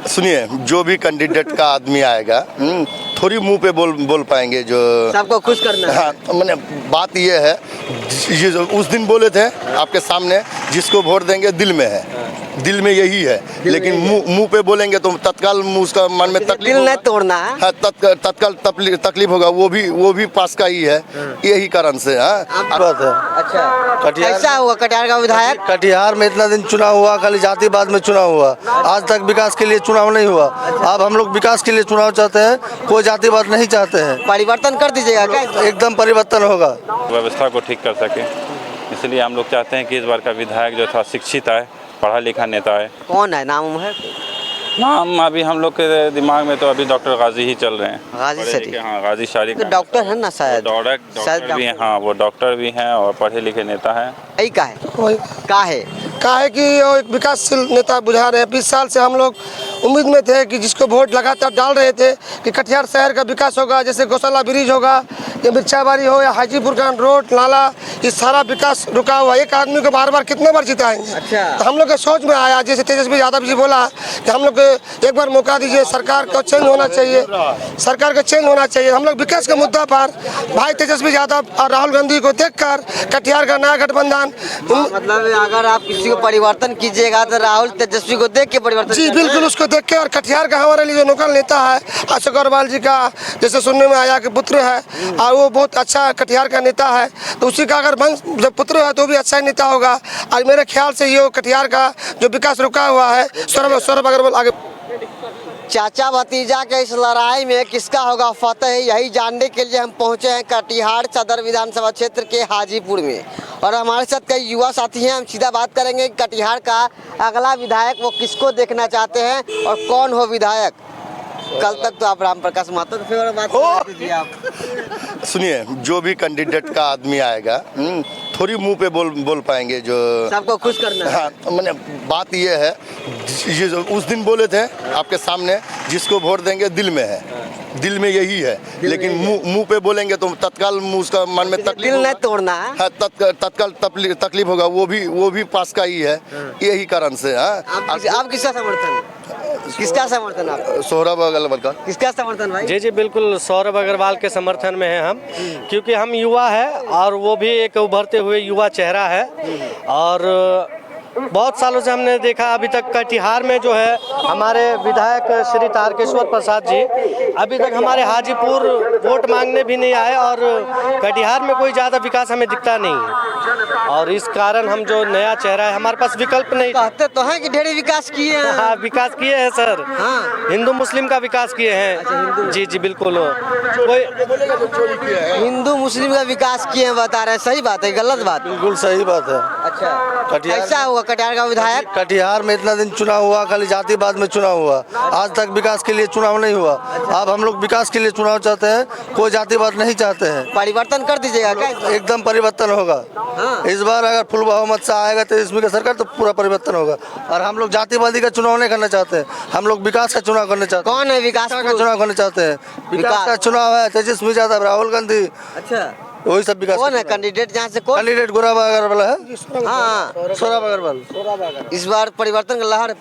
सुनिए, जो भी कैंडिडेट का आदमी आएगा थोड़ी मुंह पे बोल पाएंगे जो सबको खुश करना है। हाँ, मैंने बात ये है, ये जो उस दिन बोले थे आपके सामने, जिसको वोट देंगे दिल में है, दिल में यही है, लेकिन मुंह पे बोलेंगे तो तत्काल उसका मन में तकलीफ, दिल नहीं तोड़ना है। हाँ, तत्काल तकलीफ होगा, वो भी पास का ही है, यही कारण से। बात है। अच्छा, कैसा हुआ कटिहार का विधायक? कटिहार में इतना दिन चुनाव हुआ, खाली जातिवाद में चुनाव हुआ, आज तक विकास के लिए चुनाव नहीं हुआ। अब हम लोग विकास के लिए चुनाव चाहते हैं, कोई जातिवाद नहीं चाहते हैं। परिवर्तन कर दीजिएगा क्या? एकदम परिवर्तन होगा, व्यवस्था को ठीक कर सके, इसलिए हम लोग चाहते हैं कि इस बार का विधायक जो था शिक्षित आए, पढ़ा लिखा नेता है। कौन है, नाम है? नाम अभी हम लोग के दिमाग में तो अभी डॉक्टर गाजी ही चल रहे हैं। गाजी शरीफ? हाँ, गाजी शरीफ तो डॉक्टर है ना शायद? डॉक्टर भी हैं, हाँ, वो डॉक्टर भी हैं और पढ़े लिखे नेता हैं। यही का है का है कि वो एक विकासशील नेता बुझा रहे हैं। 20 साल से हम लोग उम्मीद में थे कि जिसको वोट लगातार डाल रहे थे कि कटिहार शहर का विकास होगा, जैसे गौशाला ब्रिज होगा या मिर्चाबाड़ी हो या हाजीपुर का रोड नाला, ये सारा विकास रुका हुआ। एक आदमी को बार बार कितने बार जिताएंगे? अच्छा। तो हम लोग के सोच में आया, जैसे तेजस्वी यादव जी बोला कि हम लोग को एक बार मौका दीजिए, सरकार को चेंज होना चाहिए, सरकार का चेंज होना चाहिए। हम लोग विकास के मुद्दा पर भाई तेजस्वी यादव और राहुल गांधी को देखकर कटिहार का नया गठबंधन, मतलब अगर आप किसी को परिवर्तन कीजिएगा तो राहुल तेजस्वी को देख के परिवर्तन? जी बिल्कुल, उसको देख के। और कटिहार का हमारे लिए जो लोकल नेता है अशोक अग्रवाल जी का, जैसे सुनने में आया कि पुत्र है और वो बहुत अच्छा कटिहार का नेता है, तो उसी का अगर वंश जब पुत्र है तो भी अच्छा नेता होगा। और मेरे ख्याल से ये कटिहार का जो विकास रुका हुआ है, सौरभ अग्रवाल आगे। चाचा भतीजा के इस लड़ाई में किसका होगा फतेह, यही जानने के लिए हम पहुंचे हैं कटिहार सदर विधानसभा क्षेत्र के हाजीपुर में। और हमारे साथ कई युवा साथी हैं, हम सीधा बात करेंगे कटिहार का अगला विधायक वो किसको देखना चाहते हैं और कौन हो विधायक। कल तक तो आप राम प्रकाश महतो के फेवर बात कर दीजिए आप। सुनिए, जो भी कैंडिडेट का आदमी आएगा थोड़ी मुंह पे बोल पाएंगे जो सबको खुश करना है। हाँ, मैंने बात ये है, ये जो उस दिन बोले थे आपके सामने, जिसको वोट देंगे दिल में है, दिल में यही है, लेकिन मुंह पे बोलेंगे तो तत्काल उसका मन में तकलीफ, दिल नहीं तोड़ना है। हाँ, तत्काल तकलीफ होगा, वो भी पास का ही है, यही कारण से। आप किसका समर्थन? किसका समर्थन आप? सौरभ अग्रवाल का। किसका समर्थन भाई? जी बिल्कुल, सौरभ अग्रवाल के समर्थन में हैं हम, क्योंकि हम युवा है और वो भी एक उभरते हुए युवा चेहरा है। और बहुत सालों से हमने देखा, अभी तक कटिहार में जो है हमारे विधायक श्री तारकेश्वर प्रसाद जी अभी तक हमारे हाजीपुर वोट मांगने भी नहीं आए और कटिहार में कोई ज़्यादा विकास हमें दिखता नहीं है। और इस कारण हम जो नया चेहरा है, हमारे पास विकल्प नहीं। कहते तो हैं कि ढेरी विकास किए हैं। हाँ, विकास किए हैं सर। हाँ, हिंदू मुस्लिम का विकास किए हैं। जी बिल्कुल। कोई हिंदू मुस्लिम का विकास किए हैं बता रहे हैं, सही बात है गलत बात? बिल्कुल सही बात है। अच्छा, कैसा हुआ कटिहार का विधायक? कटिहार में इतना दिन चुनाव हुआ, खाली जातिवाद में चुनाव हुआ, आज तक विकास के लिए चुनाव नहीं हुआ। अब हम लोग विकास के लिए चुनाव चाहते हैं, कोई जातिवाद नहीं चाहते हैं। परिवर्तन कर दीजिएगा क्या? एकदम परिवर्तन होगा। हाँ। इस बार अगर फुल बहुमत से आएगा तो इसमें का सरकार तो पूरा परिवर्तन होगा। और हम लोग जातिवादी का चुनाव नहीं करना चाहते हैं, हम लोग विकास का चुनाव करना चाहते हैं। कौन है विकास का चुनाव करना चाहते हैं? विकास का चुनाव है, तेजस्वी यादव, राहुल गांधी, अच्छा, वही सब विकास। कौन है कैंडिडेट जहाँ से? कौन कैंडिडेट? सौरभ अग्रवाल है। हाँ, सौरभ अग्रवाल। इस बार परिवर्तन का लहर है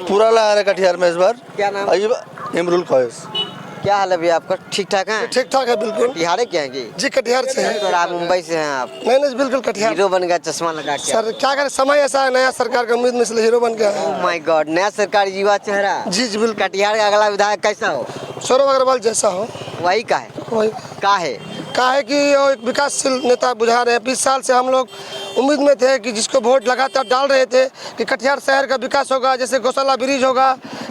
पूरा लहर है कटिहार में इस बार। क्या नाम? इमरुल ख्वाहिश। क्या हाल है भैया आपका? ठीक ठाक है? ठीक ठाक है बिल्कुल। कटिहार क्या है जी कटिहार से है। तो आप मुंबई से हैं आप? नहीं बिल्कुल कटिहार। हीरो बन गया चश्मा लगा के। सर क्या करें, समय ऐसा है, नया सरकार का उम्मीद में इसलिए हीरो बन गया है। ओह माय गॉड, नया सरकार युवा चेहरा। जी बिल्कुल। कटिहार का अगला विधायक कैसा हो? सौरभ अग्रवाल जैसा हो वही का है? वही का है कि वो एक विकासशील नेता बुझा रहे हैं। 20 साल से हम लोग उम्मीद में थे कि जिसको वोट लगातार डाल रहे थे कि कटिहार शहर का विकास होगा, जैसे गौशाला ब्रिज होगा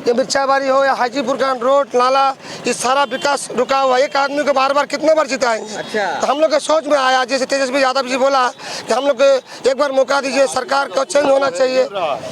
या मिर्चाबाड़ी हो या हाजीपुर का रोड नाला, ये सारा विकास रुका हुआ। एक आदमी को बार बार कितने बार जिताएंगे? अच्छा। तो हम लोग के सोच में आया, जैसे तेजस्वी यादव जी बोला कि हम लोग को एक बार मौका दीजिए, सरकार को चेंज होना चाहिए,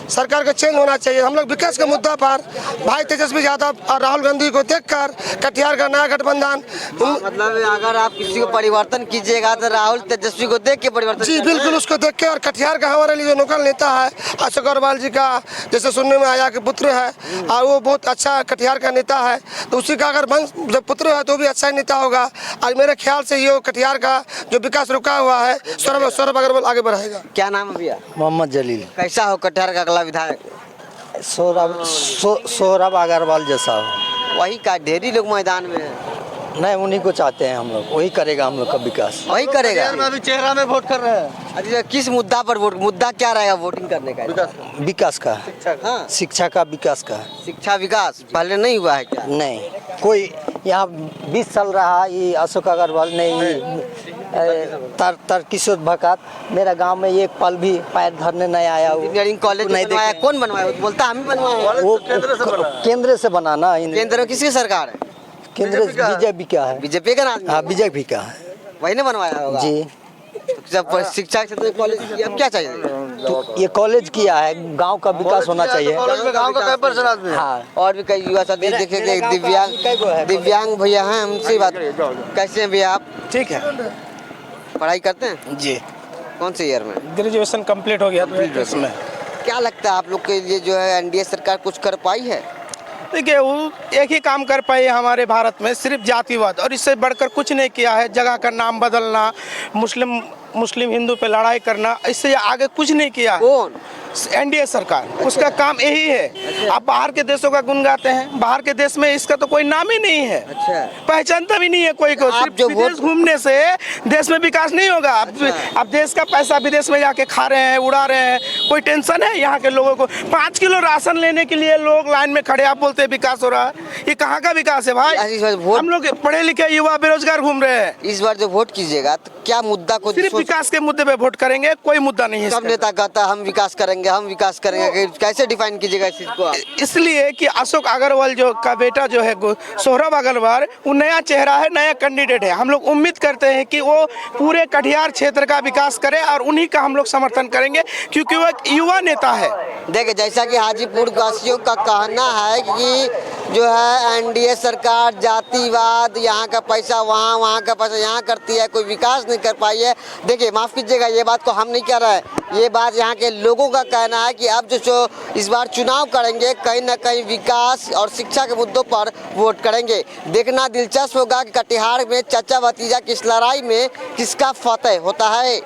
सरकार का चेंज होना चाहिए। हम लोग विकास के मुद्दा पर भाई तेजस्वी यादव और राहुल गांधी को देखकर कटिहार का नया गठबंधन, मतलब अगर आप किसी को परिवर्तन कीजिएगा तो राहुल तेजस्वी को देख के परिवर्तन? जी बिल्कुल, उसको देख के, और कटिहार का हमारे लिए जो लोकल नेता है अशोक अग्रवाल जी का, जैसे सुनने में आया कि पुत्र है और वो बहुत अच्छा कटिहार का नेता है, तो उसी का अगर वंश जब पुत्र है तो भी अच्छा ही नेता होगा। और मेरे ख्याल से ये कटिहार का जो विकास रुका हुआ है सौरभ अग्रवाल आगे बढ़ाएगा। क्या नाम है भैया? मोहम्मद जलील। कैसा हो कटिहार का अगला विधायक? सौरभ अग्रवाल जैसा हो। वही का ढेरी लोग मैदान में है। नहीं, उन्हीं को चाहते हैं हम लोग, वही करेगा हम लोग का विकास। वही करेगा। अभी चेहरा में वोट कर रहे हैं। अच्छा, किस मुद्दा पर वोट, मुद्दा क्या रहेगा वोटिंग करने का? विकास का, हाँ, शिक्षा का, विकास का। शिक्षा विकास पहले नहीं हुआ है क्या? नहीं, कोई यहाँ 20 साल रहा ये अशोक अग्रवाल नहीं, किशोर भकात मेरा गांव में एक पल भी पैर धरने नहीं आया। इंजीनियरिंग कॉलेज नहीं बनवाया, कौन बनवाया? बोलता हम ही बनवाए। वो केंद्र से बनाना। केंद्र में किसकी सरकार है? केंद्र बीजेपी का है। बीजेपी का नाम? हाँ, बीजेपी का है। वही ने बनवाया होगा जी। जब शिक्षा के क्षेत्र में कॉलेज किया, अब क्या चाहिए? तो ये कॉलेज किया है, गांव का विकास होना चाहिए। गाँव का कैंपस आदमी। हाँ, और भी कई युवा साथी देखेंगे, दिव्यांग भैया हैं, हमसे बात। कैसे हैं भैया आप? ठीक है पढ़ाई करते हैं? जी, कौन से ईयर में? ग्रेजुएशन कंप्लीट हो गया तो इसमें। क्या लगता है आप लोग के लिए जो है एनडीए सरकार कुछ कर पाई है? देखिए, वो एक ही काम कर पाए हमारे भारत में, सिर्फ जातिवाद, और इससे बढ़कर कुछ नहीं किया है। जगह का नाम बदलना, मुस्लिम हिंदू पे लड़ाई करना, इससे आगे कुछ नहीं किया है। कौन? एनडीए सरकार। उसका काम यही है। आप बाहर के देशों का गुण गाते हैं, बाहर के देश में इसका तो कोई नाम ही नहीं है। अच्छा। पहचानता भी नहीं है कोई को। आप सिर्फ जो विदेश घूमने से देश में विकास नहीं होगा। आप देश का पैसा विदेश में जाके खा रहे हैं, उड़ा रहे हैं। कोई टेंशन है यहाँ के लोगों को? 5 किलो राशन लेने के लिए लोग लाइन में खड़े, आप बोलते हैं विकास हो रहा है। ये कहाँ का विकास है भाई? हम लोग पढ़े लिखे युवा बेरोजगार घूम रहे हैं। इस बार जो वोट कीजिएगा तो क्या मुद्दा को? सिर्फ विकास के मुद्दे पे वोट करेंगे, कोई मुद्दा नहीं है। सब नेता कहता है हम विकास करेंगे, हम विकास करेंगे। कैसे डिफाइन कीजिएगा इस चीज को? इसलिए कि अशोक अग्रवाल जो का बेटा जो है सौरभ अग्रवाल, वो नया चेहरा है, नया कैंडिडेट है। हम लोग उम्मीद करते हैं कि वो पूरे कटिहार क्षेत्र का विकास करे और उन्हीं का हम लोग समर्थन करेंगे, क्योंकि वो एक युवा नेता है। देखिए, जैसा कि हाजीपुर वासियों का कहना है कि जो है एनडीए सरकार जातिवाद, यहाँ का पैसा वहाँ, वहाँ का पैसा यहाँ करती है, कोई विकास नहीं कर पाई है। देखिए, माफ़ कीजिएगा, ये बात को हम नहीं कह रहे हैं, ये बात यहाँ के लोगों का कहना है कि अब जो इस बार चुनाव करेंगे कहीं ना कहीं विकास और शिक्षा के मुद्दों पर वोट करेंगे। देखना दिलचस्प होगा कि कटिहार में चाचा भतीजा की इस लड़ाई में किसका फतह होता है।